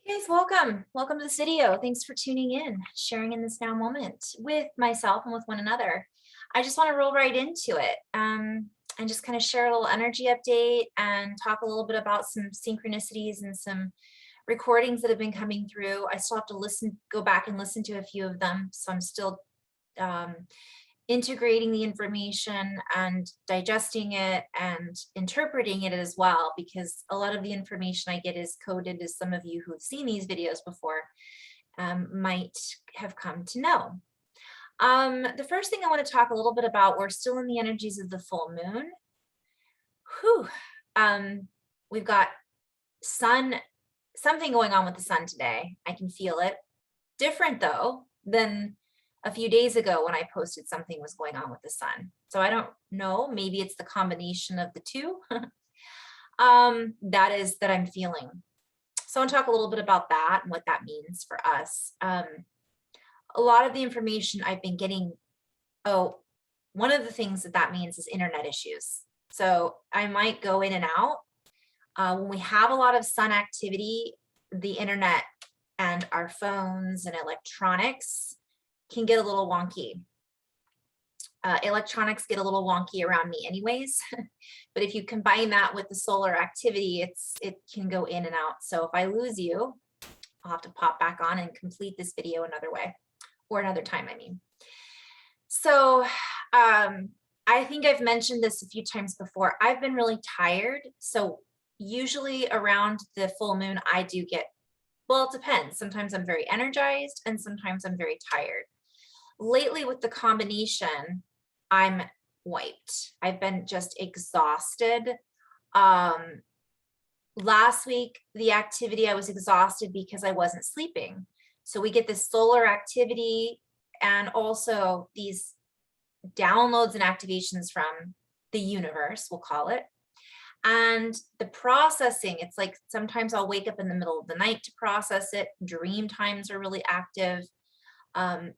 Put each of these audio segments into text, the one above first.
Hey guys, welcome. Welcome to this video. Thanks for tuning in, sharing in this now moment with myself and with one another. I just want to roll right into it and just kind of share a little energy update and talk a little bit about some synchronicities and some recordings that have been coming through. I still have to go back and listen to a few of them. So I'm still um, integrating the information and digesting it and interpreting it as well, because a lot of the information I get is coded, as some of you who have seen these videos before might have come to know. The first thing I want to talk a little bit about, we're still in the energies of the full moon. Whew. We've got something going on with the sun today. I can feel it. Different though than a few days ago when I posted something was going on with the sun. So I don't know, maybe it's the combination of the two that I'm feeling. So I want to talk a little bit about that and what that means for us. A lot of the information I've been getting, one of the things that means is internet issues. So I might go in and out. When we have a lot of sun activity, the internet and our phones and electronics can get a little wonky. Electronics get a little wonky around me anyways, but if you combine that with the solar activity, it can go in and out. So if I lose you, I'll have to pop back on and complete this video another way, or another time, I mean. So I think I've mentioned this a few times before. I've been really tired. So usually around the full moon, I do get, well, it depends. Sometimes I'm very energized and sometimes I'm very tired. Lately with the combination, I'm wiped. I've been just exhausted. Last week, the activity, I was exhausted because I wasn't sleeping. So we get this solar activity and also these downloads and activations from the universe, we'll call it. And the processing, it's like sometimes I'll wake up in the middle of the night to process it. Dream times are really active.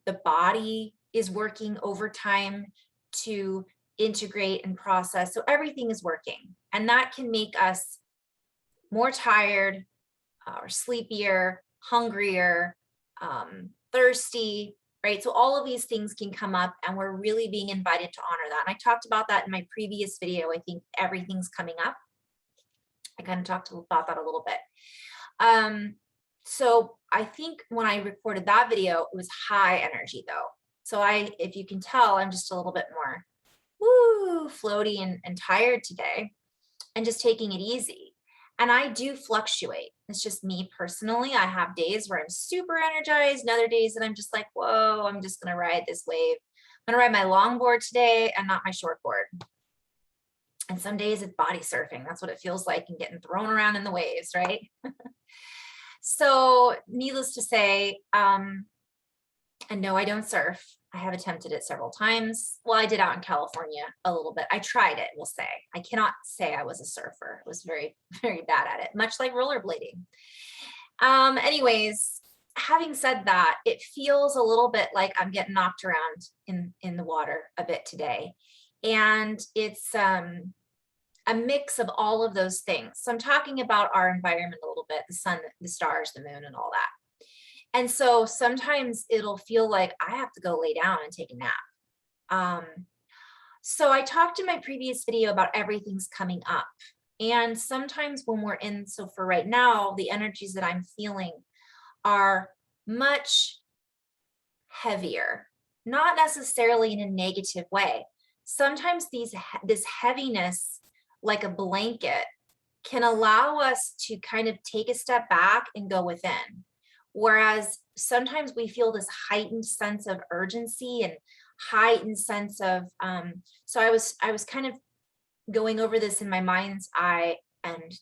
The body is working overtime to integrate and process. So everything is working, and that can make us more tired or sleepier, hungrier, thirsty, right? So all of these things can come up, and we're really being invited to honor that. And I talked about that in my previous video. I think everything's coming up. I kind of talked about that a little bit. So I think when I recorded that video, it was high energy though. So if you can tell, I'm just a little bit more floaty and tired today, and just taking it easy. And I do fluctuate. It's just me personally. I have days where I'm super energized, and other days that I'm just like, whoa, I'm just gonna ride this wave. I'm gonna ride my longboard today and not my shortboard. And some days it's body surfing. That's what it feels like, and getting thrown around in the waves, right? So needless to say, and no, I don't surf. I have attempted it several times. Well, I did out in California a little bit. I tried it, we'll say. I cannot say I was a surfer. I was very, very bad at it, much like rollerblading. Anyways, having said that, it feels a little bit like I'm getting knocked around in the water a bit today. And it's a mix of all of those things. So I'm talking about our environment a little bit, the sun, the stars, the moon, and all that. And so sometimes it'll feel like I have to go lay down and take a nap. So I talked in my previous video about everything's coming up. And sometimes when we're in, so for right now, the energies that I'm feeling are much heavier, not necessarily in a negative way. Sometimes this heaviness, like a blanket, can allow us to kind of take a step back and go within. Whereas sometimes we feel this heightened sense of urgency and heightened sense of, so I was kind of going over this in my mind's eye and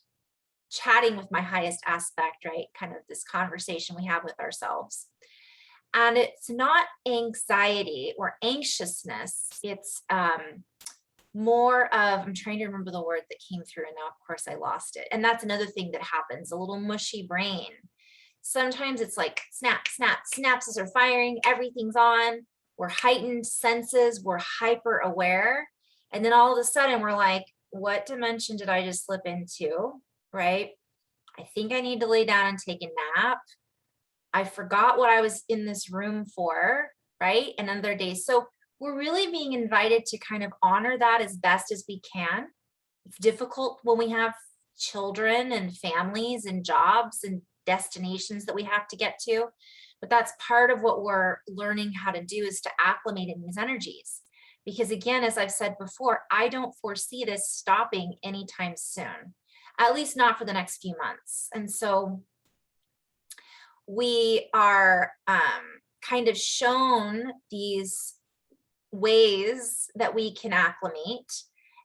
chatting with my highest aspect, right? Kind of this conversation we have with ourselves. And it's not anxiety or anxiousness. It's more of, I'm trying to remember the word that came through, and now of course I lost it. And that's another thing that happens, a little mushy brain. Sometimes it's like snap, snap, synapses are firing, everything's on, we're heightened senses, we're hyper aware. And then all of a sudden we're like, what dimension did I just slip into, right? I think I need to lay down and take a nap. I forgot what I was in this room for, right? And other days. So we're really being invited to kind of honor that as best as we can. It's difficult when we have children and families and jobs and destinations that we have to get to, but that's part of what we're learning how to do, is to acclimate in these energies. Because again, as I've said before, I don't foresee this stopping anytime soon, at least not for the next few months. And so we are kind of shown these ways that we can acclimate,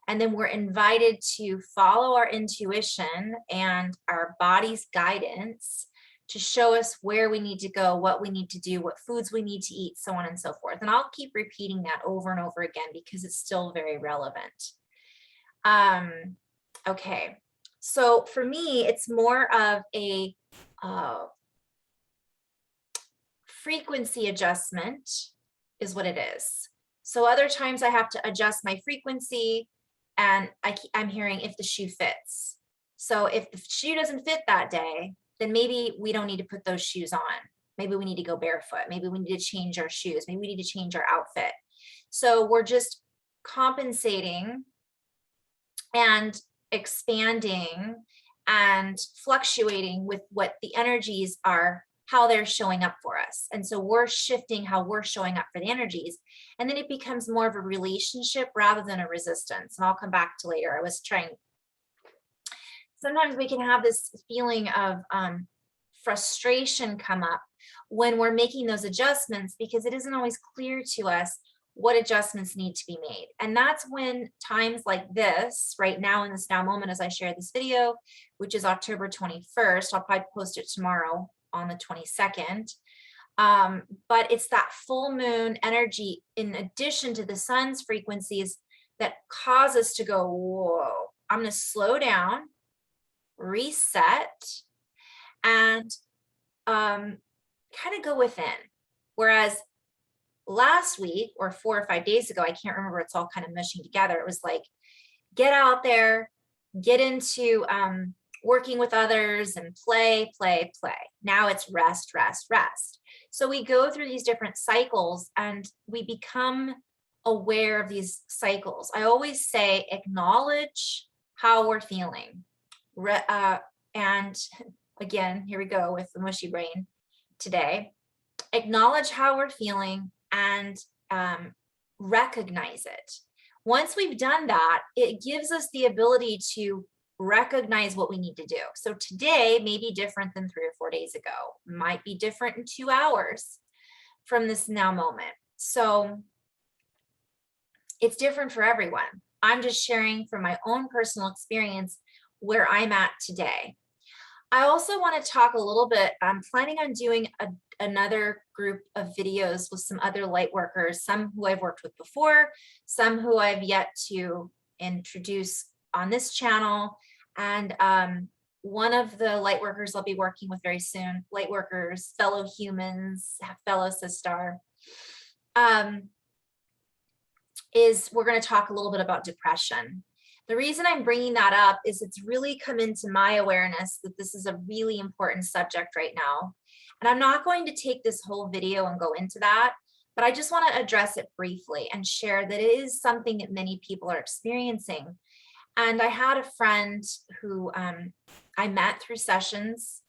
and then we're invited to follow our intuition and our body's guidance to show us where we need to go, what we need to do, what foods we need to eat, so on and so forth. And I'll keep repeating that over and over again because it's still very relevant. Okay, so for me, it's more of a frequency adjustment is what it is. So other times I have to adjust my frequency, and I'm hearing if the shoe fits. So if the shoe doesn't fit that day, then maybe we don't need to put those shoes on. Maybe we need to go barefoot. Maybe we need to change our shoes. Maybe we need to change our outfit. So we're just compensating and expanding and fluctuating with what the energies are, how they're showing up for us. And so we're shifting how we're showing up for the energies. And then it becomes more of a relationship rather than a resistance. And I'll come back to later. I was trying. Sometimes we can have this feeling of frustration come up when we're making those adjustments, because it isn't always clear to us what adjustments need to be made. And that's when times like this, right now in this now moment, as I share this video, which is October 21st, I'll probably post it tomorrow on the 22nd. But it's that full moon energy in addition to the sun's frequencies that cause us to go, whoa, I'm going to slow down, reset, and kind of go within. Whereas last week or 4 or 5 days ago, I can't remember, it's all kind of mushing together. It was like, get out there, get into working with others and play, play, play. Now it's rest, rest, rest. So we go through these different cycles and we become aware of these cycles. I always say, acknowledge how we're feeling. And again, here we go with the mushy brain today. Acknowledge how we're feeling and recognize it. Once we've done that, it gives us the ability to recognize what we need to do. So today may be different than 3 or 4 days ago, might be different in 2 hours from this now moment. So it's different for everyone. I'm just sharing from my own personal experience where I'm at today. I also want to talk a little bit, I'm planning on doing another group of videos with some other light workers, some who I've worked with before, some who I've yet to introduce on this channel. And one of the light workers I'll be working with very soon, light workers, fellow humans, fellow sister, is we're going to talk a little bit about depression. The reason I'm bringing that up is it's really come into my awareness that this is a really important subject right now. And I'm not going to take this whole video and go into that, but I just want to address it briefly and share that it is something that many people are experiencing. And I had a friend who I met through sessions,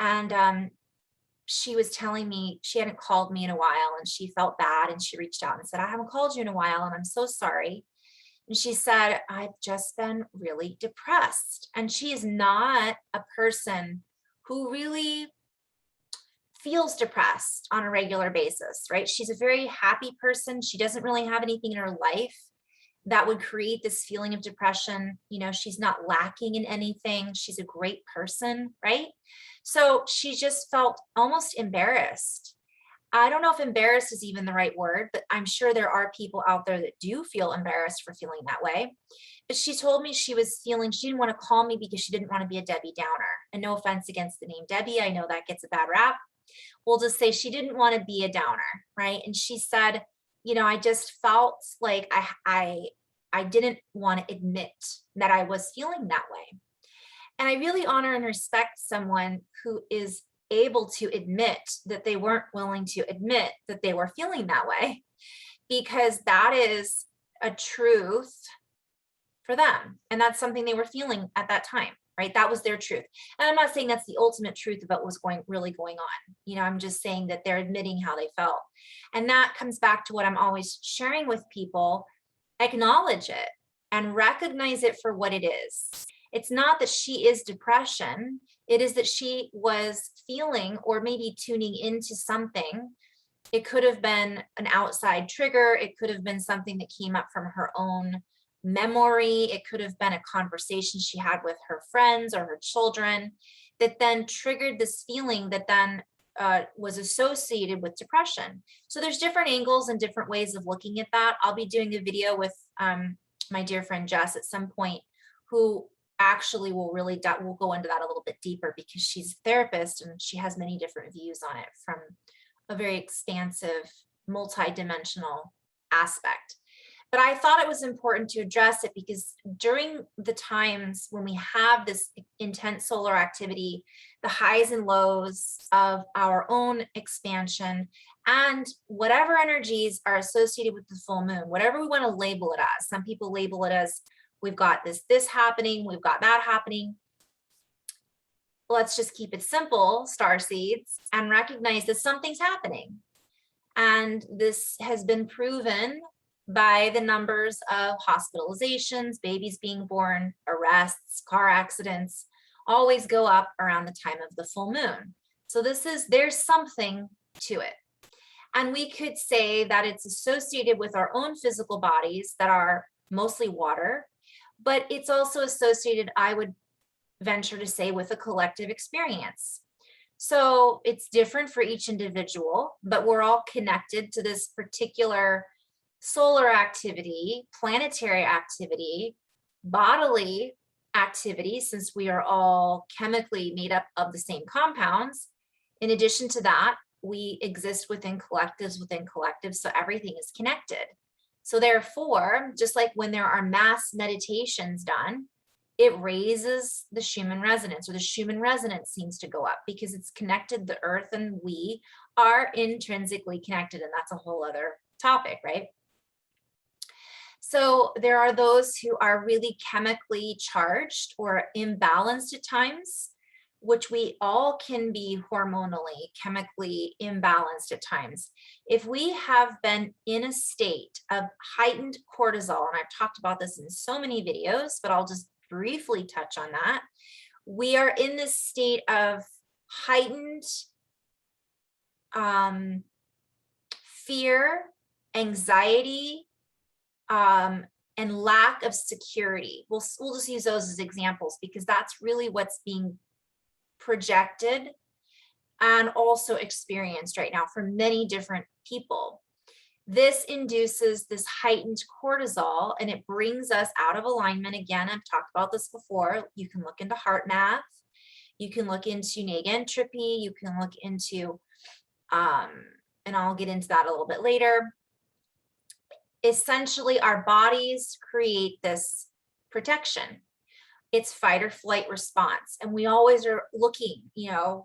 and she was telling me she hadn't called me in a while and she felt bad, and she reached out and said, I haven't called you in a while and I'm so sorry. And she said, I've just been really depressed. And she is not a person who really feels depressed on a regular basis, right? She's a very happy person. She doesn't really have anything in her life that would create this feeling of depression. You know, she's not lacking in anything. She's a great person, right? So she just felt almost embarrassed. I don't know if embarrassed is even the right word, but I'm sure there are people out there that do feel embarrassed for feeling that way. But she told me she was feeling, she didn't want to call me because she didn't want to be a Debbie Downer. And no offense against the name Debbie, I know that gets a bad rap. We'll just say she didn't want to be a downer, right? And she said, you know, I just felt like I didn't want to admit that I was feeling that way. And I really honor and respect someone who is able to admit that they weren't willing to admit that they were feeling that way, because that is a truth for them. And that's something they were feeling at that time, right? That was their truth. And I'm not saying that's the ultimate truth about what's really going on. I'm just saying that they're admitting how they felt. And that comes back to what I'm always sharing with people: acknowledge it and recognize it for what it is. It's not that she is depression. It is that she was feeling or maybe tuning into something. It could have been an outside trigger. It could have been something that came up from her own memory. It could have been a conversation she had with her friends or her children that then triggered this feeling that then was associated with depression. So there's different angles and different ways of looking at that. I'll be doing a video with my dear friend Jess at some point, who actually will we'll go into that a little bit deeper, because she's a therapist and she has many different views on it from a very expansive, multi-dimensional aspect. But I thought it was important to address it because during the times when we have this intense solar activity, the highs and lows of our own expansion, and whatever energies are associated with the full moon, whatever we want to label it as. Some people label it as, we've got this happening, we've got that happening. Let's just keep it simple, star seeds, and recognize that something's happening. And this has been proven by the numbers of hospitalizations, babies being born, arrests, car accidents, always go up around the time of the full moon. So there's something to it. And we could say that it's associated with our own physical bodies that are mostly water, but it's also associated, I would venture to say, with a collective experience. So it's different for each individual, but we're all connected to this particular solar activity, planetary activity, bodily activity, since we are all chemically made up of the same compounds. In addition to that, we exist within collectives, so everything is connected. So therefore, just like when there are mass meditations done, it raises the Schumann resonance, or the Schumann resonance seems to go up, because it's connected. The earth and we are intrinsically connected, and that's a whole other topic, right? So there are those who are really chemically charged or imbalanced at times, which we all can be hormonally, chemically imbalanced at times. If we have been in a state of heightened cortisol, and I've talked about this in so many videos, but I'll just briefly touch on that. We are in this state of heightened fear, anxiety, and lack of security. We'll just use those as examples, because that's really what's being projected and also experienced right now for many different people. This induces this heightened cortisol, and it brings us out of alignment. Again, I've talked about this before. You can look into heart math. You can look into negentropy. You can look into, and I'll get into that a little bit later. Essentially, our bodies create this protection. It's fight or flight response. And we always are looking,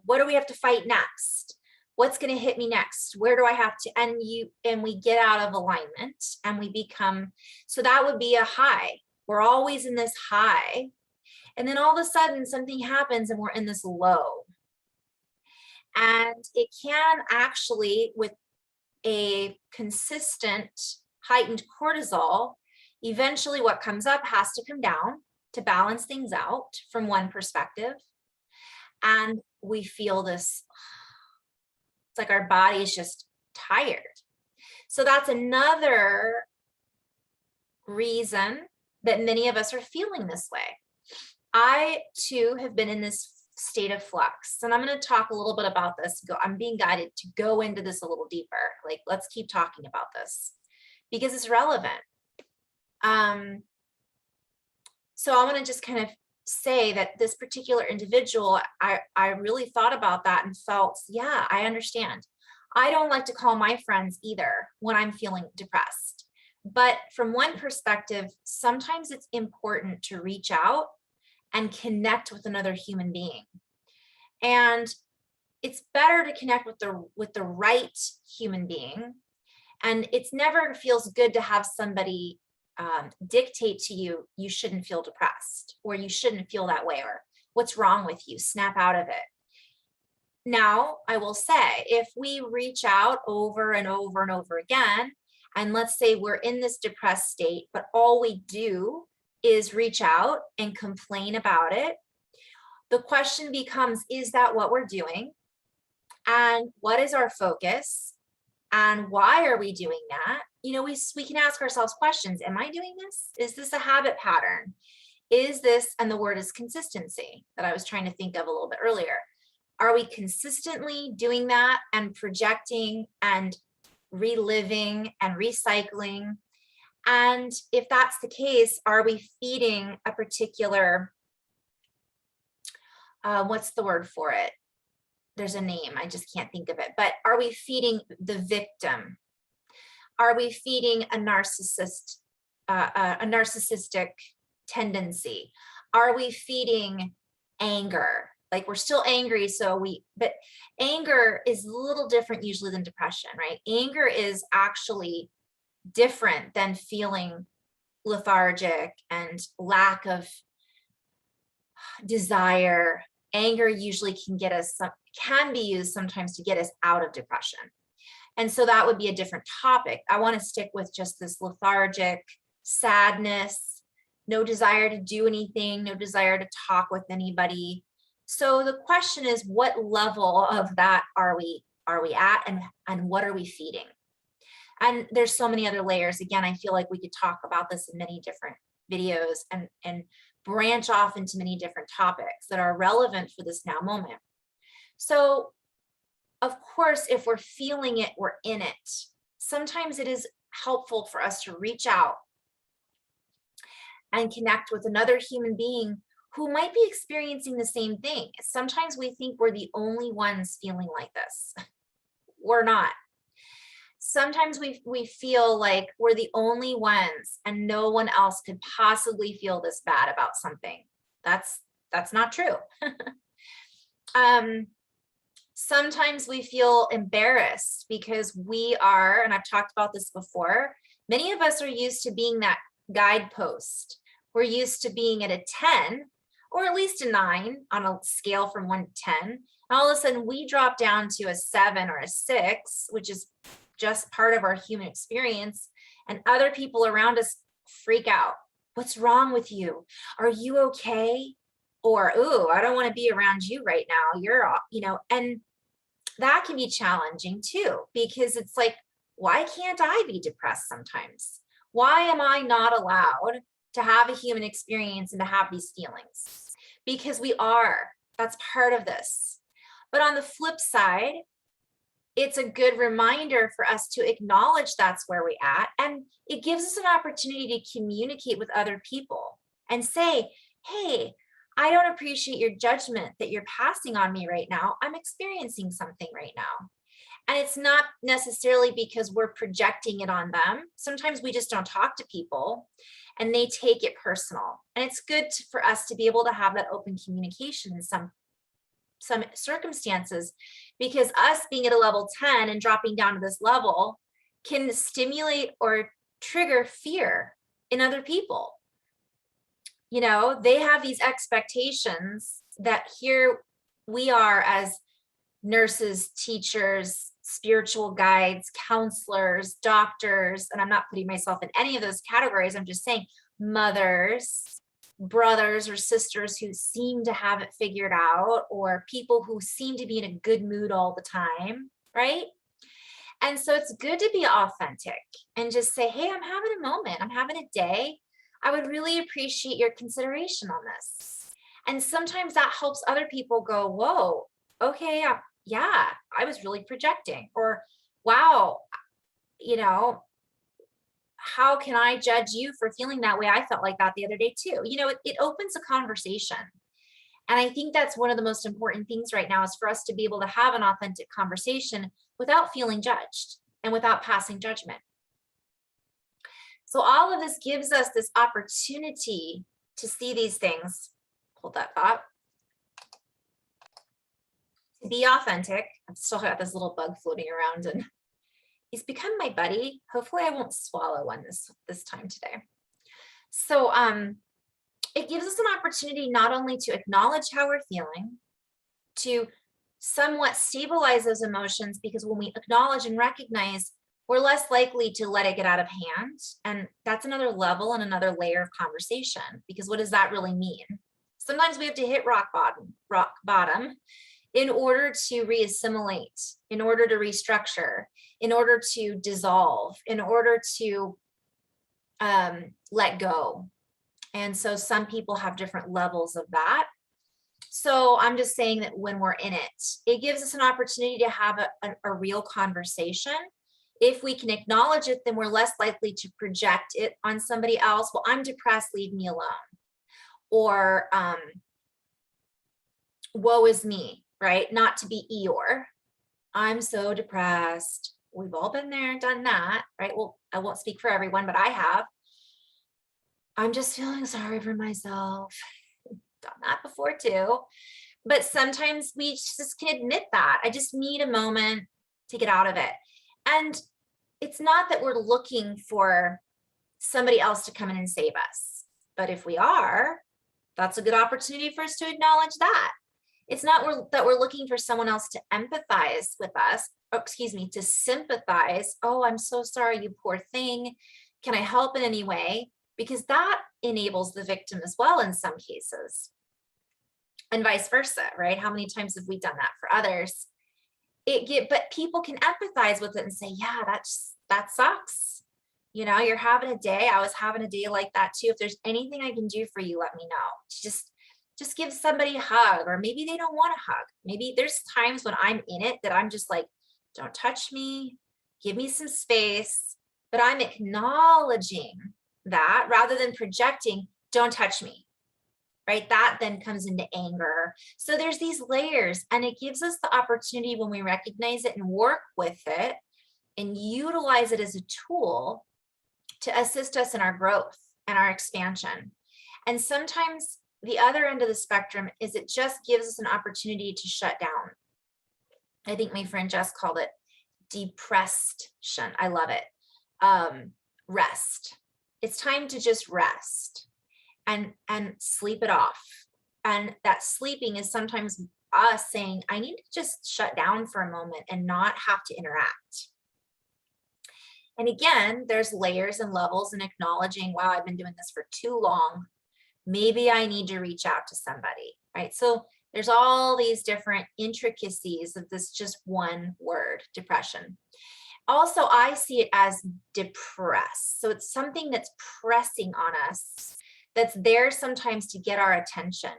what do we have to fight next? What's going to hit me next? Where do I have to, and we get out of alignment and we become, so that would be a high. We're always in this high. And then all of a sudden something happens and we're in this low. And it can actually, with a consistent heightened cortisol, eventually what comes up has to come down to balance things out from one perspective. And we feel this, it's like our body is just tired. So that's another reason that many of us are feeling this way. I too have been in this state of flux, and I'm going to talk a little bit about this. I'm being guided to go into this a little deeper. Like, let's keep talking about this because it's relevant. So I want to just kind of say that this particular individual, I really thought about that and felt, yeah, I understand. I don't like to call my friends either when I'm feeling depressed. But from one perspective, sometimes it's important to reach out and connect with another human being. And it's better to connect with the right human being. And it's never feels good to have somebody dictate to you, you shouldn't feel depressed, or you shouldn't feel that way, or what's wrong with you, snap out of it. Now, I will say, if we reach out over and over and over again, and let's say we're in this depressed state, but all we do is reach out and complain about it, the question becomes, is that what we're doing? And what is our focus? And why are we doing that? You know, we can ask ourselves questions. Am I doing this? Is this a habit pattern? Is this, and the word is consistency that I was trying to think of a little bit earlier. Are we consistently doing that and projecting and reliving and recycling? And if that's the case, are we feeding a particular, what's the word for it? There's a name, I just can't think of it, but are we feeding the victim? Are we feeding a narcissistic tendency? Are we feeding anger? Like, we're still angry, but anger is a little different usually than depression, right? Anger is actually different than feeling lethargic and lack of desire. Anger usually can be used sometimes to get us out of depression. And so that would be a different topic. I want to stick with just this lethargic sadness, no desire to do anything, no desire to talk with anybody. So the question is, what level of that are we at, and what are we feeding? And there's so many other layers. Again, I feel like we could talk about this in many different videos and branch off into many different topics that are relevant for this now moment. So, of course, if we're feeling it, we're in it. Sometimes it is helpful for us to reach out and connect with another human being who might be experiencing the same thing. Sometimes we think we're the only ones feeling like this. We're not. Sometimes we feel like we're the only ones and no one else could possibly feel this bad about something. That's not true. Sometimes we feel embarrassed because we are, and I've talked about this before, many of us are used to being that guidepost. We're used to being at a 10 or at least a 9 on a scale from 1 to 10. And all of a sudden we drop down to a 7 or a 6, which is just part of our human experience. And other people around us freak out. What's wrong with you? Are you okay? Or, ooh, I don't want to be around you right now. You're, and that can be challenging too, because it's like, why can't I be depressed sometimes? Why am I not allowed to have a human experience and to have these feelings? Because we are, that's part of this. But on the flip side, it's a good reminder for us to acknowledge that's where we're at. And it gives us an opportunity to communicate with other people and say, hey, I don't appreciate your judgment that you're passing on me right now. I'm experiencing something right now. And it's not necessarily because we're projecting it on them. Sometimes we just don't talk to people and they take it personal. And it's good for us to be able to have that open communication in some circumstances, because us being at a level 10 and dropping down to this level can stimulate or trigger fear in other people. They have these expectations that here we are as nurses, teachers, spiritual guides, counselors, doctors, and I'm not putting myself in any of those categories. I'm just saying mothers, brothers or sisters who seem to have it figured out, or people who seem to be in a good mood all the time, right? And so it's good to be authentic and just say, hey, I'm having a moment. I'm having a day. I would really appreciate your consideration on this. And sometimes that helps other people go, whoa, okay, yeah, I was really projecting, or wow, how can I judge you for feeling that way? I felt like that the other day too. It opens a conversation. And I think that's one of the most important things right now, is for us to be able to have an authentic conversation without feeling judged and without passing judgment. So all of this gives us this opportunity to see these things hold that thought. To be authentic. I've still got this little bug floating around and he's become my buddy. Hopefully I won't swallow one this time today. So it gives us an opportunity not only to acknowledge how we're feeling, to somewhat stabilize those emotions, because when we acknowledge and recognize, we're less likely to let it get out of hand. And that's another level and another layer of conversation, because what does that really mean? Sometimes we have to hit rock bottom in order to reassimilate, in order to restructure, in order to dissolve, in order to let go. And so some people have different levels of that. So I'm just saying that when we're in it, it gives us an opportunity to have a real conversation. If we can acknowledge it, then we're less likely to project it on somebody else. Well, I'm depressed, leave me alone. Or woe is me, right? Not to be Eeyore. I'm so depressed. We've all been there, done that, right? Well, I won't speak for everyone, but I have. I'm just feeling sorry for myself. Done that before too. But sometimes we just can admit that. I just need a moment to get out of it. And it's not that we're looking for somebody else to come in and save us. But if we are, that's a good opportunity for us to acknowledge that. It's not that we're looking for someone else to empathize with us, to sympathize. Oh, I'm so sorry, you poor thing. Can I help in any way? Because that enables the victim as well in some cases. And vice versa, right? How many times have we done that for others? But people can empathize with it and say, yeah, that sucks. You know, you're having a day. I was having a day like that too. If there's anything I can do for you, let me know. Just give somebody a hug, or maybe they don't want a hug. Maybe there's times when I'm in it that I'm just like, don't touch me, give me some space, but I'm acknowledging that rather than projecting, don't touch me, right? That then comes into anger. So there's these layers, and it gives us the opportunity when we recognize it and work with it and utilize it as a tool to assist us in our growth and our expansion. And sometimes the other end of the spectrum is it just gives us an opportunity to shut down. I think my friend Jess called it depression. I love it. Rest. It's time to just rest and sleep it off. And that sleeping is sometimes us saying, I need to just shut down for a moment and not have to interact. And again, there's layers and levels and acknowledging, wow, I've been doing this for too long. Maybe I need to reach out to somebody, right? So there's all these different intricacies of this just one word, depression. Also, I see it as depress. So it's something that's pressing on us, that's there sometimes to get our attention.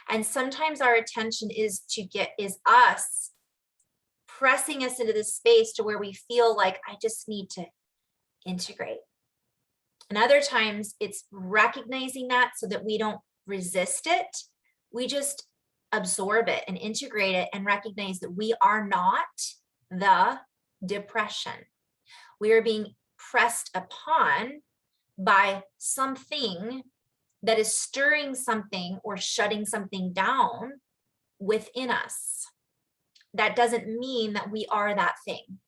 And sometimes our attention is us pressing us into this space to where we feel like I just need to integrate. And other times it's recognizing that so that we don't resist it. We just absorb it and integrate it and recognize that we are not the depression. We are being pressed upon by something that is stirring something or shutting something down within us. That doesn't mean that we are that thing.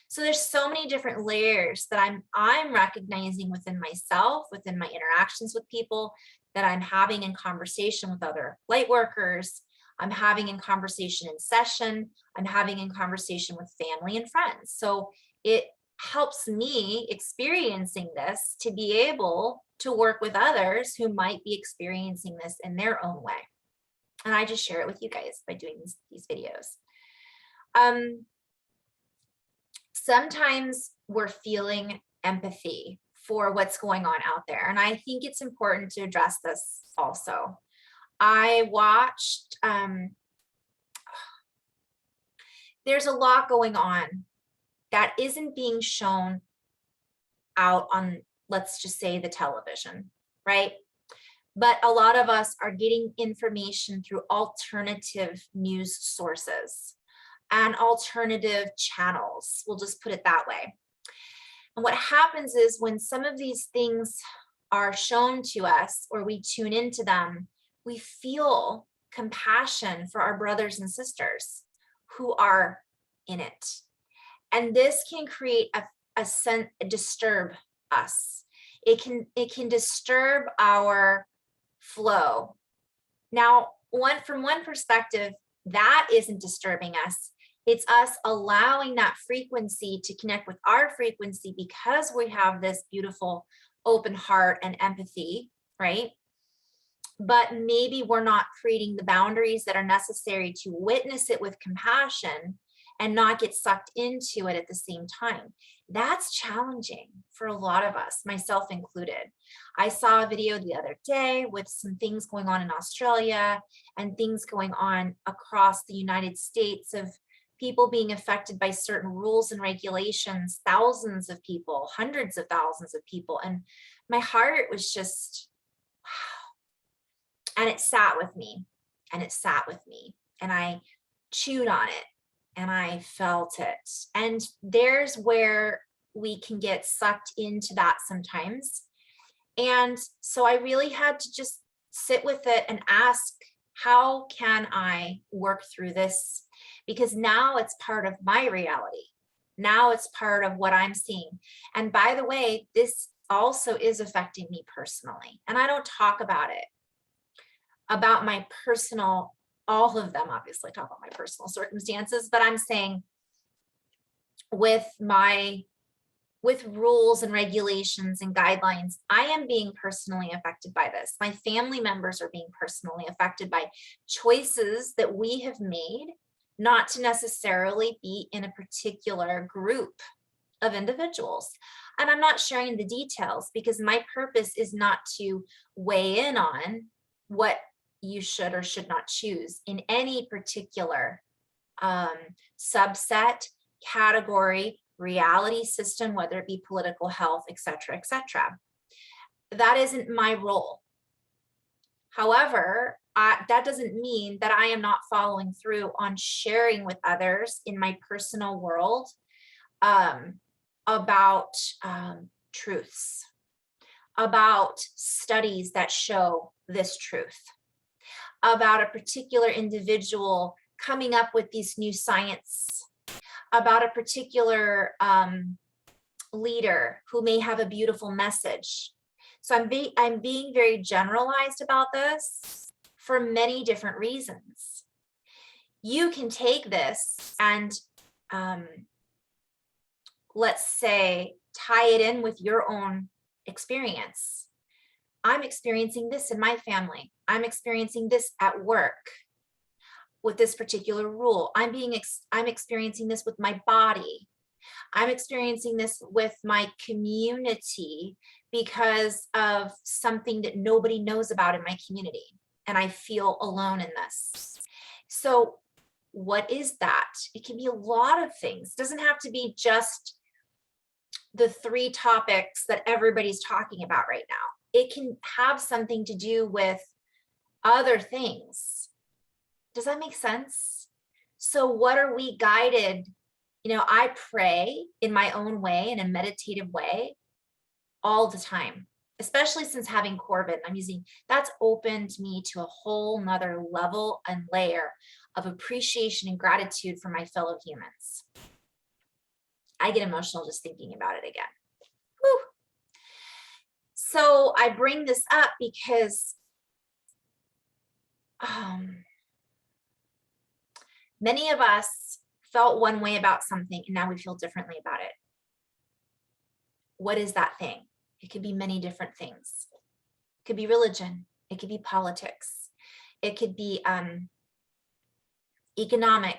So there's so many different layers that I'm recognizing within myself, within my interactions with people, that I'm having in conversation with other light workers, I'm having in conversation in session, I'm having in conversation with family and friends. So it helps me experiencing this to be able to work with others who might be experiencing this in their own way. And I just share it with you guys by doing these videos. Sometimes we're feeling empathy for what's going on out there. And I think it's important to address this also. I watched, there's a lot going on that isn't being shown out on, let's just say, the television, right? But a lot of us are getting information through alternative news sources and alternative channels. We'll just put it that way. And what happens is when some of these things are shown to us or we tune into them, we feel compassion for our brothers and sisters who are in it. And this can create a sense, disturb us. It can disturb our flow. Now, from one perspective, that isn't disturbing us. It's us allowing that frequency to connect with our frequency because we have this beautiful open heart and empathy, right? But maybe we're not creating the boundaries that are necessary to witness it with compassion and not get sucked into it at the same time. That's challenging for a lot of us, myself included. I saw a video the other day with some things going on in Australia and things going on across the United States of people being affected by certain rules and regulations, thousands of people, hundreds of thousands of people. And my heart was just, wow. And it sat with me, and it sat with me, and I chewed on it, and I felt it. And there's where we can get sucked into that sometimes. And so I really had to just sit with it and ask, how can I work through this? Because now it's part of my reality. Now it's part of what I'm seeing. And by the way, this also is affecting me personally. And I don't talk about it, about my personal, all of them obviously talk about my personal circumstances, but I'm saying with rules and regulations and guidelines, I am being personally affected by this. My family members are being personally affected by choices that we have made not to necessarily be in a particular group of individuals. And I'm not sharing the details because my purpose is not to weigh in on what you should or should not choose in any particular subset, category, reality system, whether it be political, health, etc., etc. That isn't my role. However, that doesn't mean that I am not following through on sharing with others in my personal world about truths, about studies that show this truth, about a particular individual coming up with these new science, about a particular leader who may have a beautiful message. So I'm being very generalized about this for many different reasons. You can take this and let's say tie it in with your own experience. I'm experiencing this in my family. I'm experiencing this at work with this particular rule. I'm experiencing this with my body. I'm experiencing this with my community because of something that nobody knows about in my community. And I feel alone in this. So what is that? It can be a lot of things. It doesn't have to be just the 3 topics that everybody's talking about right now. It can have something to do with other things. Does that make sense? So what are we guided? You know, I pray in my own way, in a meditative way, all the time, especially since having COrVID. That's opened me to a whole nother level and layer of appreciation and gratitude for my fellow humans. I get emotional just thinking about it again. Whew. So I bring this up because many of us felt one way about something and now we feel differently about it. What is that thing? It could be many different things. It could be religion. It could be politics. It could be economic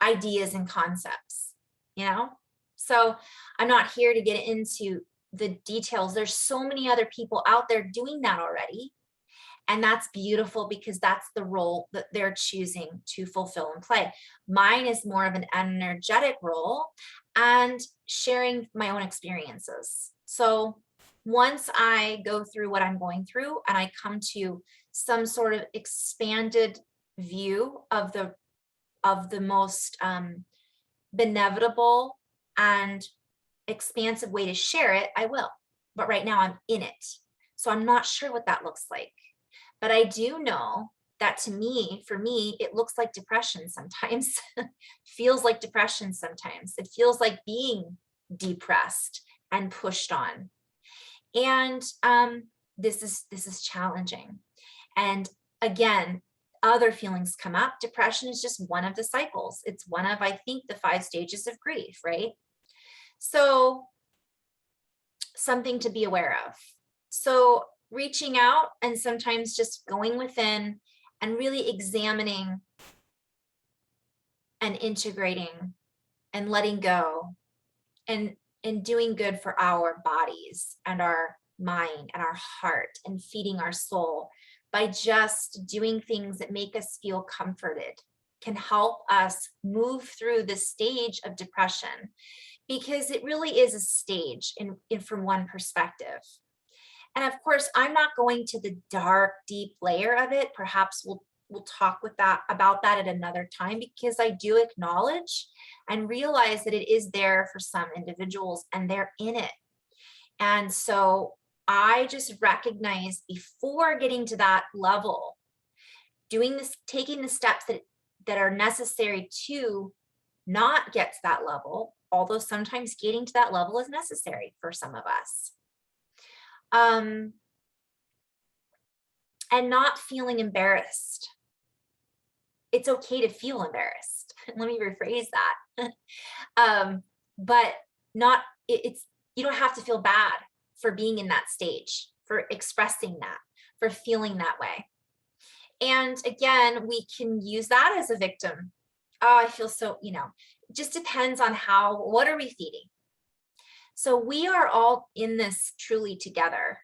ideas and concepts, you know? So I'm not here to get into the details. There's so many other people out there doing that already. And that's beautiful because that's the role that they're choosing to fulfill and play. Mine is more of an energetic role and sharing my own experiences. So once I go through what I'm going through and I come to some sort of expanded view of the most benevitable and expansive way to share it, I will. But right now I'm in it. So I'm not sure what that looks like. But I do know that for me, it looks like depression sometimes, feels like depression sometimes. It feels like being depressed and pushed on. And this is challenging. And again, other feelings come up. Depression is just one of the cycles. It's one of, I think, the 5 stages of grief, right? So something to be aware of. So reaching out and sometimes just going within and really examining and integrating and letting go and doing good for our bodies and our mind and our heart and feeding our soul by just doing things that make us feel comforted can help us move through this stage of depression, because it really is a stage in from one perspective. And of course, I'm not going to the dark, deep layer of it. Perhaps we'll talk about that at another time, because I do acknowledge and realize that it is there for some individuals and they're in it. And so I just recognize, before getting to that level, taking the steps that are necessary to not get to that level, although sometimes getting to that level is necessary for some of us. And not feeling embarrassed. It's okay to feel embarrassed. Let me rephrase that. But you don't have to feel bad for being in that stage, for expressing that, for feeling that way. And again, we can use that as a victim. Oh, I feel so, it just depends on what are we feeding? So we are all in this truly together.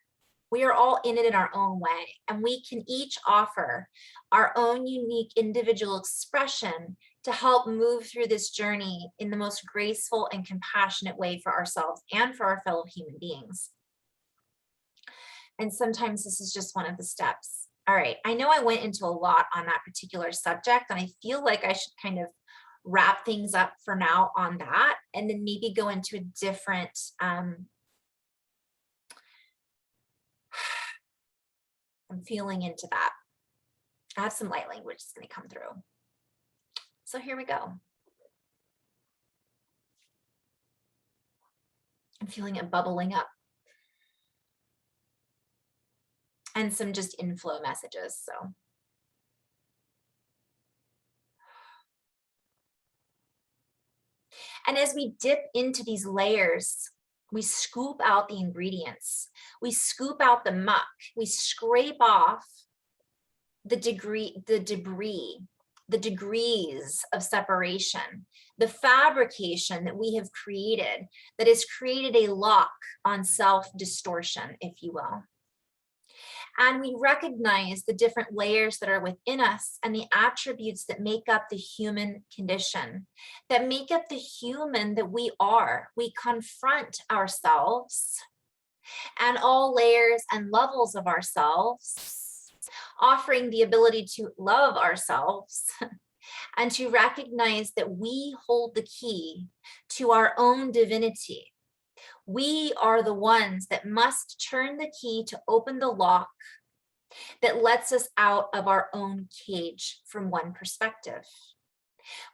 We are all in it in our own way, and we can each offer our own unique individual expression to help move through this journey in the most graceful and compassionate way for ourselves and for our fellow human beings. And sometimes this is just one of the steps. All right, I know I went into a lot on that particular subject, and I feel like I should kind of wrap things up for now on that, and then maybe go into a different, I'm feeling into that. I have some light language that's going to come through. So here we go. I'm feeling it bubbling up. And some just inflow messages, so. And as we dip into these layers, we scoop out the ingredients, we scoop out the muck, we scrape off the debris, the degrees of separation, the fabrication that we have created that has created a lock on self-distortion, if you will. And we recognize the different layers that are within us and the attributes that make up the human condition, that make up the human that we are. We confront ourselves and all layers and levels of ourselves, offering the ability to love ourselves and to recognize that we hold the key to our own divinity. We are the ones that must turn the key to open the lock that lets us out of our own cage from one perspective.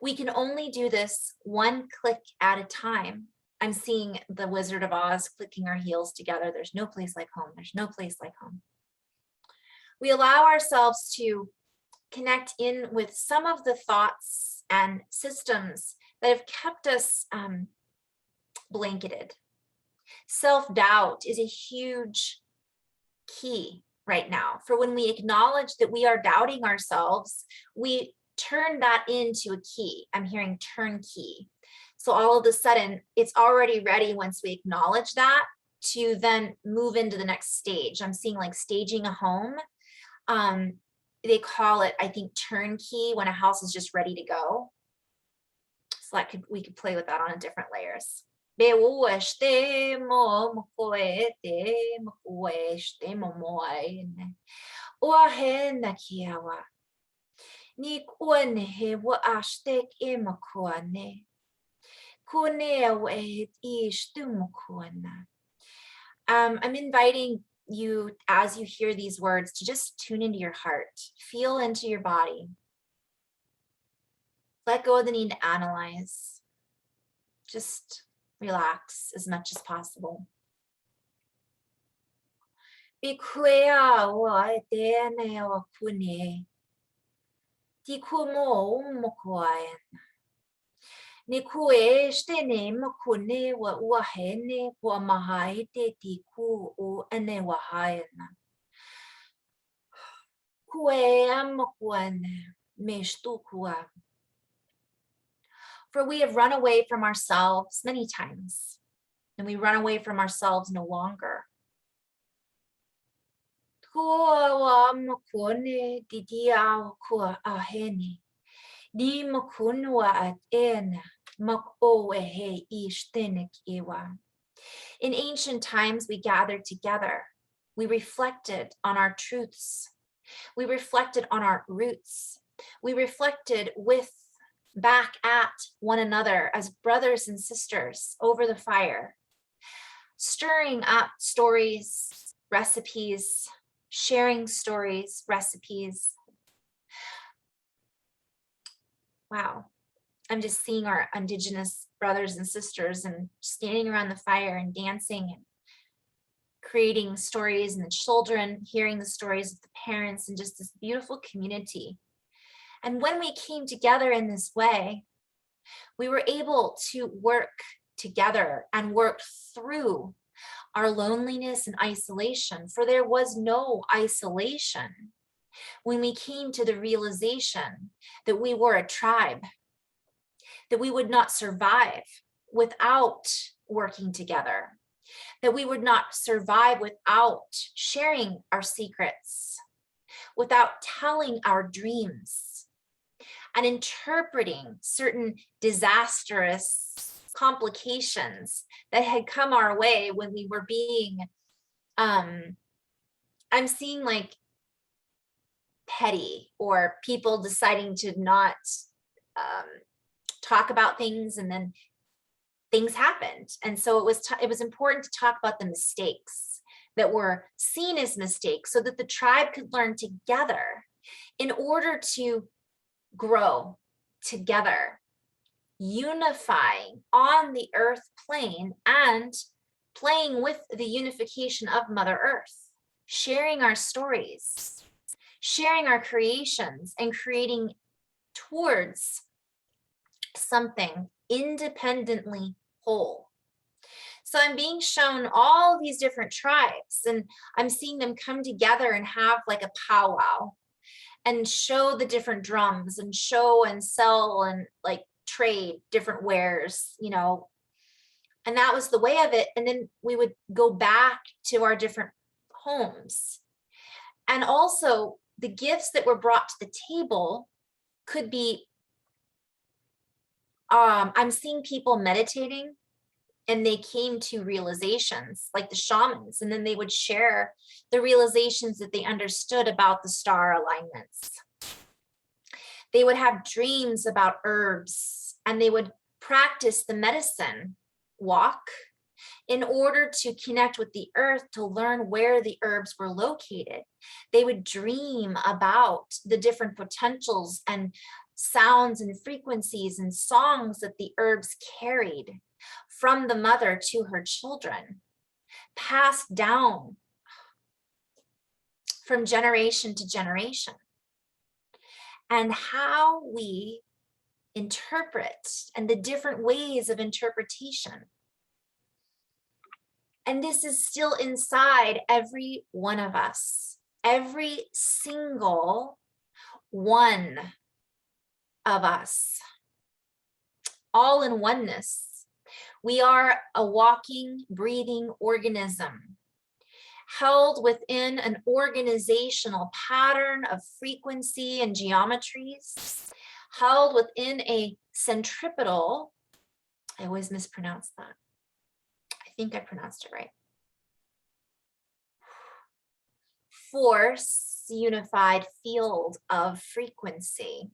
We can only do this one click at a time. I'm seeing the Wizard of Oz clicking our heels together. There's no place like home. There's no place like home. We allow ourselves to connect in with some of the thoughts and systems that have kept us blanketed. Self-doubt is a huge key right now. For when we acknowledge that we are doubting ourselves, we turn that into a key. I'm hearing turnkey. So all of a sudden, it's already ready once we acknowledge that to then move into the next stage. I'm seeing like staging a home. They call it, I think, turnkey when a house is just ready to go. So we could play with that on a different layers. I'm inviting you, as you hear these words, to just tune into your heart, feel into your body. Let go of the need to analyze. Just relax as much as possible. Bikuea wa etene wa kune. Tikumo umokuaen. Nikue shtene makune wa uahene wa mahaite tiku u ene wahaena. Kue amakuane meshtukua. For we have run away from ourselves many times, and we run away from ourselves no longer. Kua makune didia kua ahene. Di makunwa at ena makoehe ishtenek iwa. In ancient times, we gathered together. We reflected on our truths. We reflected on our roots. We reflected back at one another as brothers and sisters over the fire, stirring up stories, recipes, sharing stories, recipes. Wow. I'm just seeing our Indigenous brothers and sisters and standing around the fire and dancing and creating stories, and the children hearing the stories of the parents, and just this beautiful community. And when we came together in this way, we were able to work together and work through our loneliness and isolation, for there was no isolation when we came to the realization that we were a tribe, that we would not survive without working together, that we would not survive without sharing our secrets, without telling our dreams, and interpreting certain disastrous complications that had come our way when we were being, I'm seeing like petty, or people deciding to not talk about things, and then things happened. And so it was important to talk about the mistakes that were seen as mistakes, so that the tribe could learn together in order to grow together, unifying on the earth plane and playing with the unification of Mother Earth, sharing our stories, sharing our creations, and creating towards something independently whole. So I'm being shown all these different tribes, and I'm seeing them come together and have like a powwow and show the different drums and show and sell and like trade different wares, you know. And that was the way of it. And then we would go back to our different homes. And also the gifts that were brought to the table could be, I'm seeing people meditating, and they came to realizations like the shamans, and then they would share the realizations that they understood about the star alignments. They would have dreams about herbs, and they would practice the medicine walk in order to connect with the earth, to learn where the herbs were located. They would dream about the different potentials and sounds and frequencies and songs that the herbs carried from the mother to her children, passed down from generation to generation, and how we interpret and the different ways of interpretation. And this is still inside every one of us, every single one of us, all in oneness. We are a walking, breathing organism held within an organizational pattern of frequency and geometries, held within a centripetal, I always mispronounce that. I think I pronounced it right. Force, unified field of frequency,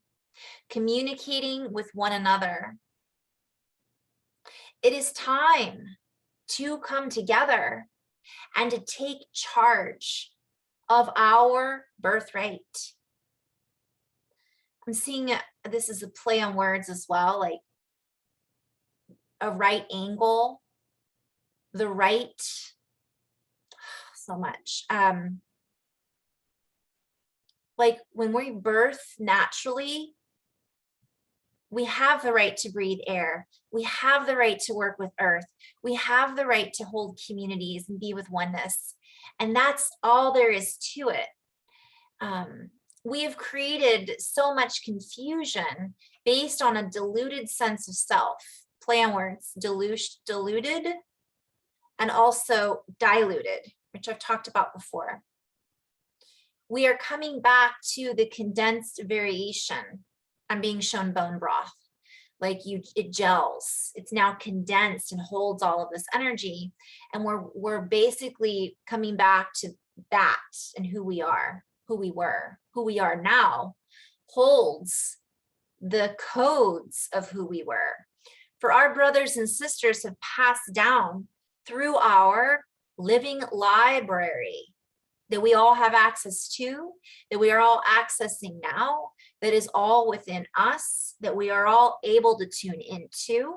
communicating with one another. It is time to come together and to take charge of our birthright. I'm seeing this is a play on words as well, like a right angle, the right, so much. Like when we birth naturally, we have the right to breathe air. We have the right to work with earth. We have the right to hold communities and be with oneness. And that's all there is to it. We have created so much confusion based on a diluted sense of self. Play on words, diluted and also diluted, which I've talked about before. We are coming back to the condensed variation. I'm being shown bone broth. Like it gels. It's now condensed and holds all of this energy. And we're basically coming back to that and who we are, who we were, who we are now holds the codes of who we were. For our brothers and sisters have passed down through our living library that we all have access to, that we are all accessing now, that is all within us, that we are all able to tune into.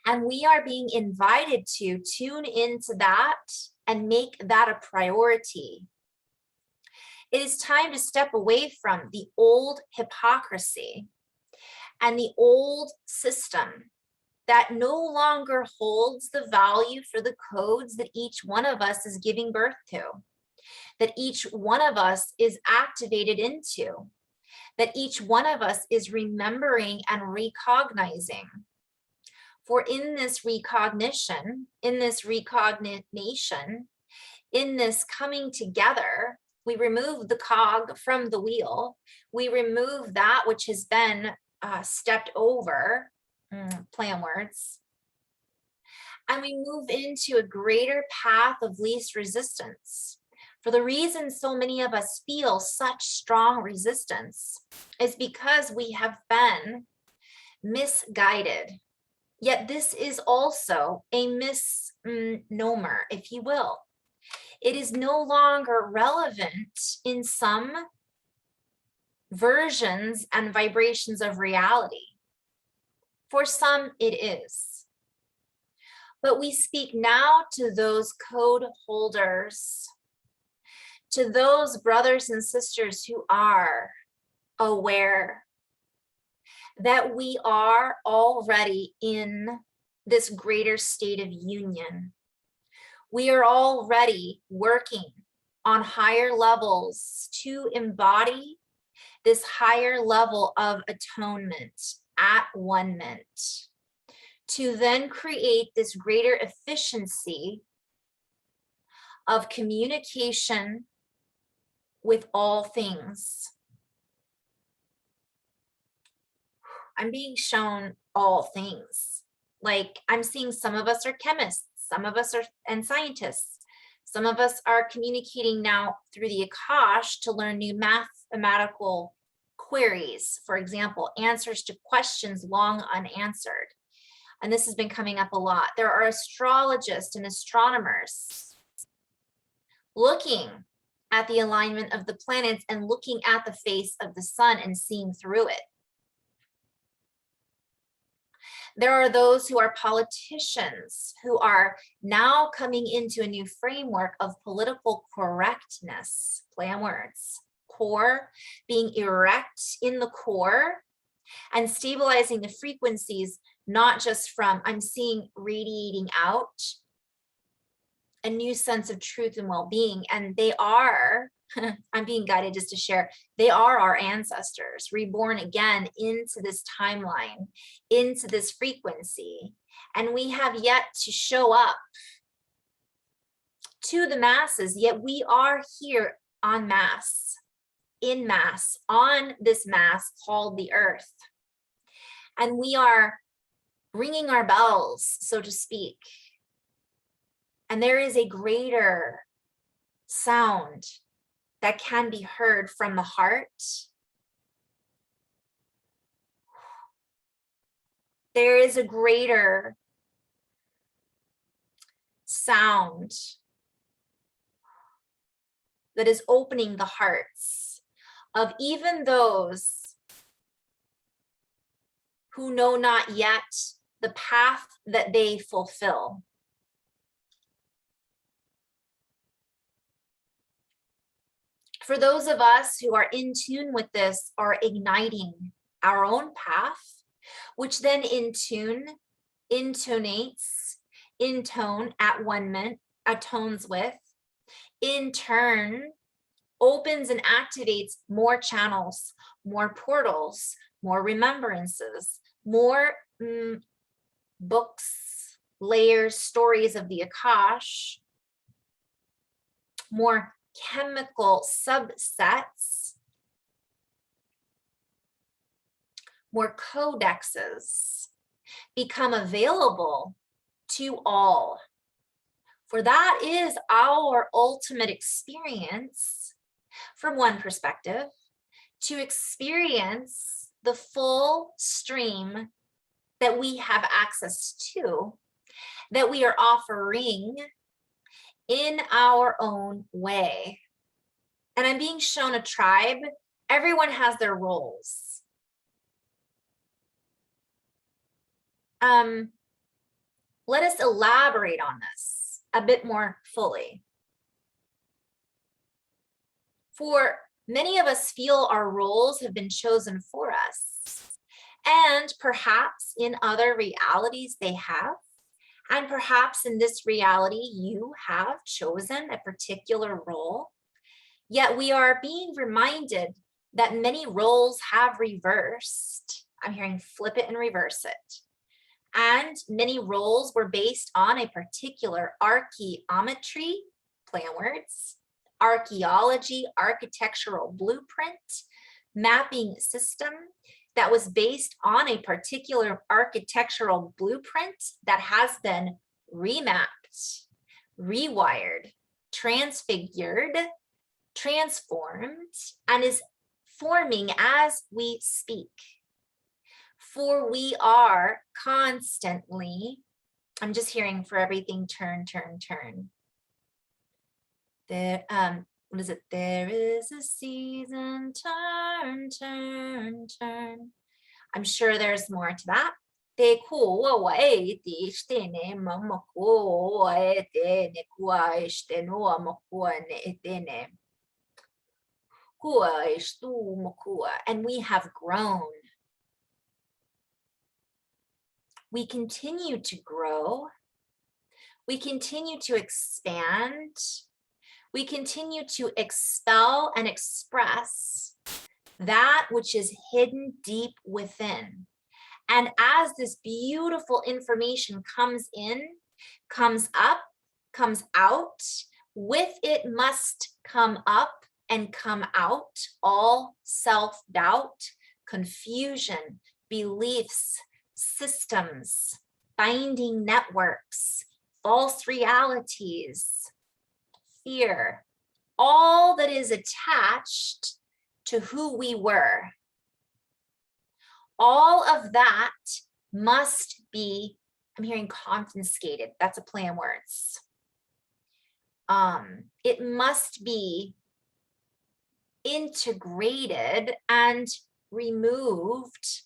And we are being invited to tune into that and make that a priority. It is time to step away from the old hypocrisy and the old system that no longer holds the value for the codes that each one of us is giving birth to, that each one of us is activated into, that each one of us is remembering and recognizing. For in this recognition, in this recognation, in this coming together, we remove the cog from the wheel. We remove that which has been stepped over, play on words, and we move into a greater path of least resistance. For the reason so many of us feel such strong resistance is because we have been misguided. Yet this is also a misnomer, if you will. It is no longer relevant in some versions and vibrations of reality. For some, it is. But we speak now to those code holders, to those brothers and sisters who are aware that we are already in this greater state of union. We are already working on higher levels to embody this higher level of atonement, at one-ment, to then create this greater efficiency of communication with all things. I'm being shown all things. Like I'm seeing some of us are chemists, some of us are and scientists. Some of us are communicating now through the Akash to learn new mathematical queries, for example, answers to questions long unanswered. And this has been coming up a lot. There are astrologists and astronomers looking at the alignment of the planets and looking at the face of the sun and seeing through it. There are those who are politicians who are now coming into a new framework of political correctness, play on words, core, being erect in the core and stabilizing the frequencies, not just from, I'm seeing radiating out a new sense of truth and well-being. And they are, I'm being guided just to share, they are our ancestors reborn again into this timeline, into this frequency. And we have yet to show up to the masses, yet we are here en masse, in mass, on this mass called the earth. And we are ringing our bells, so to speak. And there is a greater sound that can be heard from the heart. There is a greater sound that is opening the hearts of even those who know not yet the path that they fulfill. For those of us who are in tune with this, are igniting our own path, which then in tune, intonates, intone, at one ment, atones with, in turn, opens and activates more channels, more portals, more remembrances, more books, layers, stories of the Akash, more chemical subsets, more codexes become available to all. For that is our ultimate experience, from one perspective, to experience the full stream that we have access to, that we are offering in our own way. And I'm being shown a tribe. Everyone has their roles. Let us elaborate on this a bit more fully. For many of us feel our roles have been chosen for us, and perhaps in other realities they have, and perhaps in this reality you have chosen a particular role, yet we are being reminded that many roles have reversed. I'm hearing flip it and reverse it. And many roles were based on a particular archaeometry, play on words, archaeology, architectural blueprint, mapping system that was based on a particular architectural blueprint that has been remapped, rewired, transfigured, transformed, and is forming as we speak. For we are constantly, I'm just hearing for everything, turn, turn, turn. There, what is it? There is a season, turn, turn, turn. I'm sure there's more to that. And we have grown. We continue to grow. We continue to expand. We continue to expel and express that which is hidden deep within. And as this beautiful information comes in, comes up, comes out, with it must come up and come out all self-doubt, confusion, beliefs, systems, binding networks, false realities, fear, all that is attached to who we were. All of that must be, I'm hearing confiscated. That's a play on words. It must be integrated and removed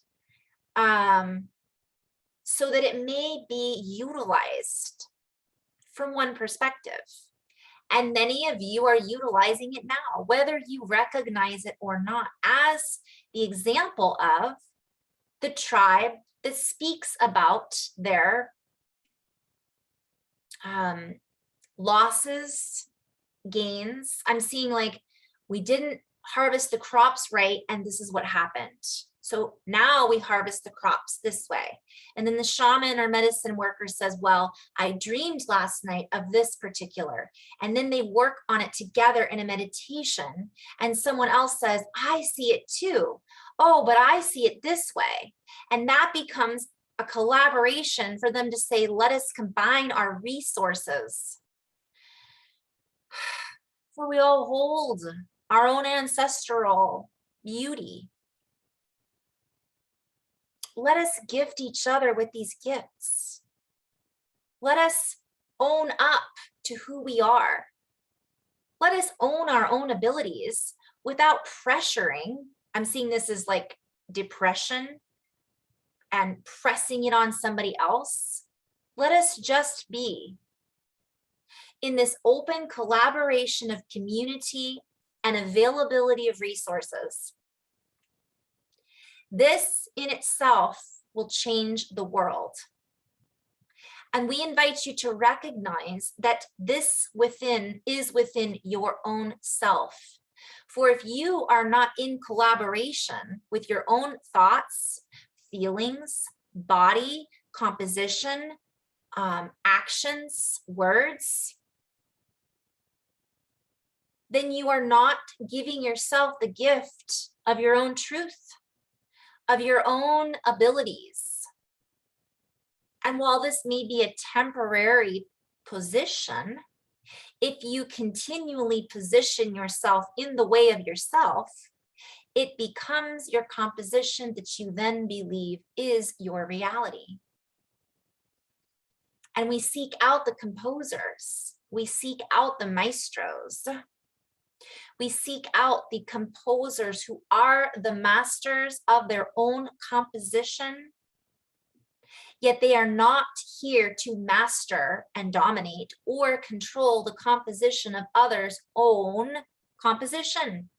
so that it may be utilized from one perspective. And many of you are utilizing it now, whether you recognize it or not, as the example of the tribe that speaks about their losses, gains. I'm seeing like, we didn't harvest the crops right, and this is what happened. So now we harvest the crops this way. And then the shaman or medicine worker says, well, I dreamed last night of this particular. And then they work on it together in a meditation. And someone else says, I see it too. Oh, but I see it this way. And that becomes a collaboration for them to say, let us combine our resources. For we all hold our own ancestral beauty. Let us gift each other with these gifts. Let us own up to who we are. Let us own our own abilities without pressuring. I'm seeing this as like depression and pressing it on somebody else. Let us just be in this open collaboration of community and availability of resources. This in itself will change the world. And we invite you to recognize that this is within your own self. For if you are not in collaboration with your own thoughts, feelings, body, composition, actions, words, then you are not giving yourself the gift of your own truth, of your own abilities. And while this may be a temporary position, if you continually position yourself in the way of yourself, it becomes your composition that you then believe is your reality. And we seek out the composers, we seek out the maestros, we seek out the composers who are the masters of their own composition, yet they are not here to master and dominate or control the composition of others' own composition.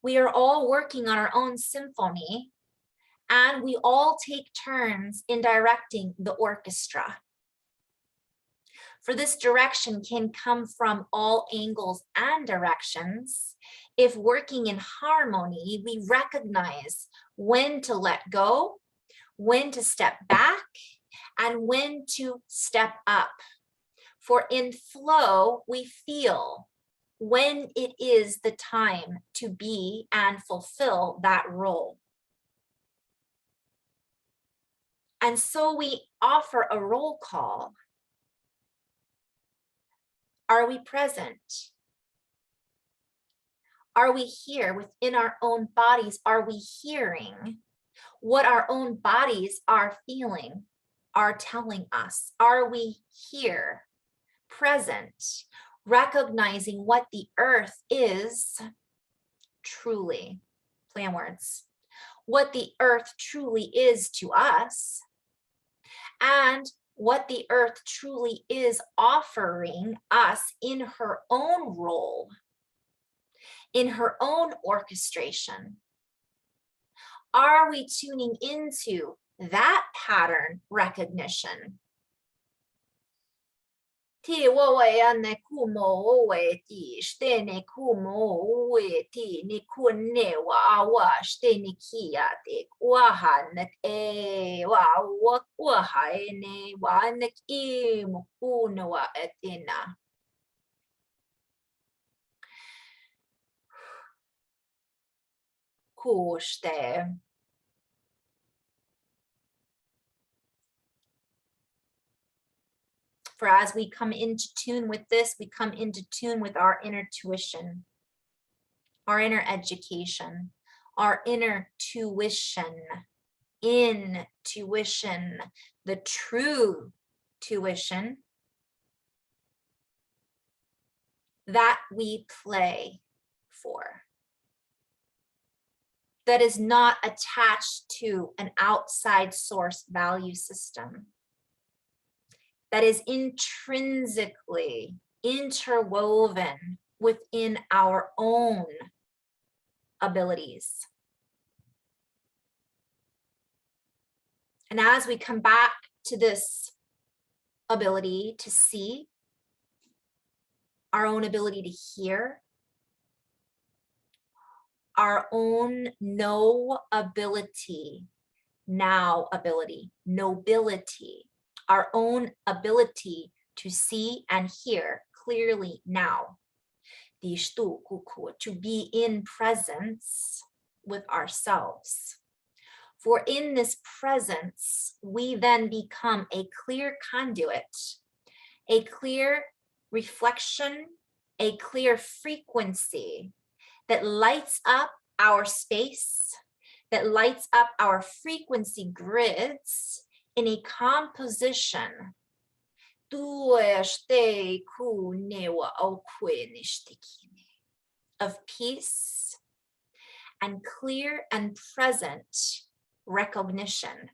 We are all working on our own symphony, and we all take turns in directing the orchestra. For this direction can come from all angles and directions. If working in harmony, we recognize when to let go, when to step back, and when to step up. For in flow, we feel when it is the time to be and fulfill that role. And so we offer a roll call. Are we present? Are we here within our own bodies? Are we hearing what our own bodies are feeling, are telling us? Are we here, present, recognizing what the earth is truly, play on words, what the earth truly is to us, and what the earth truly is offering us in her own role, in her own orchestration? Are we tuning into that pattern recognition? Ti wowe ane kumo owe ti stene kumo owe ti ni kunne wa awa stene kia te waha nek e wa waha ene wa nek I mukuna wa etina. Kushte. For as we come into tune with this, we come into tune with our inner tuition, our inner education, our inner tuition, intuition, the true tuition that we play for, that is not attached to an outside source value system, that is intrinsically interwoven within our own abilities. And as we come back to this ability to see, our own ability to hear, our own know ability, now ability, nobility, our own ability to see and hear clearly now, to be in presence with ourselves. For in this presence, we then become a clear conduit, a clear reflection, a clear frequency that lights up our space, that lights up our frequency grids in a composition of peace and clear and present recognition.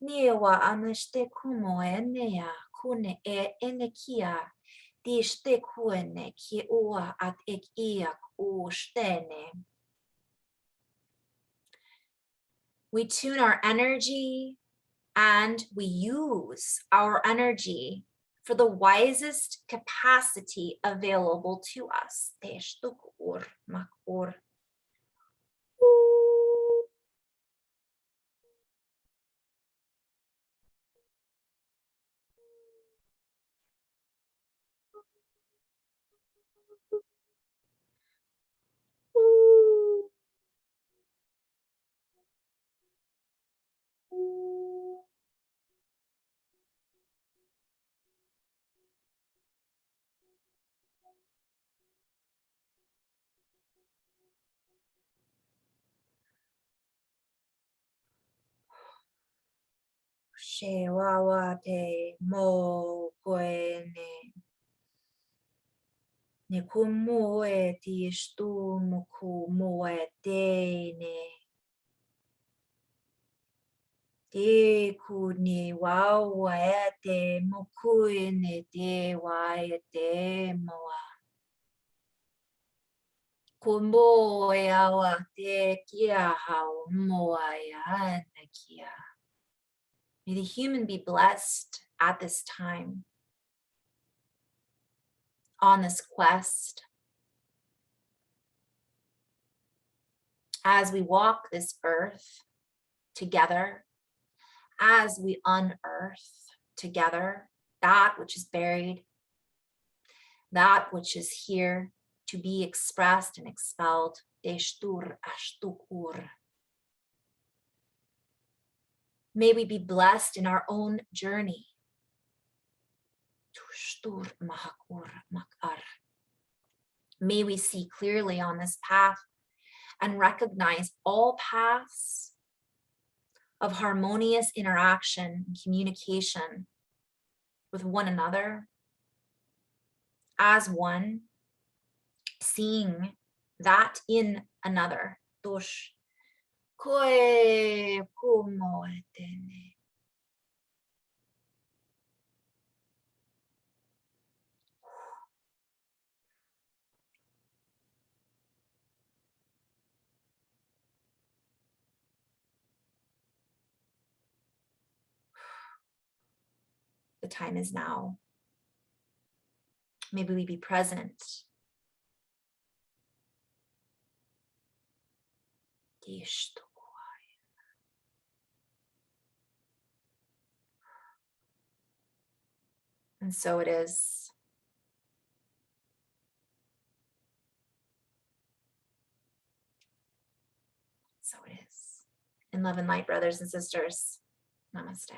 Newa aneste kumo enea kune enekia diste kuene ki ua at ek iak o stene. We tune our energy and we use our energy for the wisest capacity available to us. Shewawa te mo koene. Ne kumu e ti stu muku mo e te ne. Te ku ni wawa e te muku ne te wa e te moa. Kumo e awa te kia hao moa e ana kia. May the human be blessed at this time, on this quest, as we walk this earth together, as we unearth together that which is buried, that which is here to be expressed and expelled. Deshtur ashtukur. May we be blessed in our own journey. Tushtur mahakur makar. May we see clearly on this path and recognize all paths of harmonious interaction and communication with one another as one, seeing that in another. Dosh. Koe kumo etene. The time is now. Maybe we be present. And so it is. So it is. In love and light, brothers and sisters. Namaste.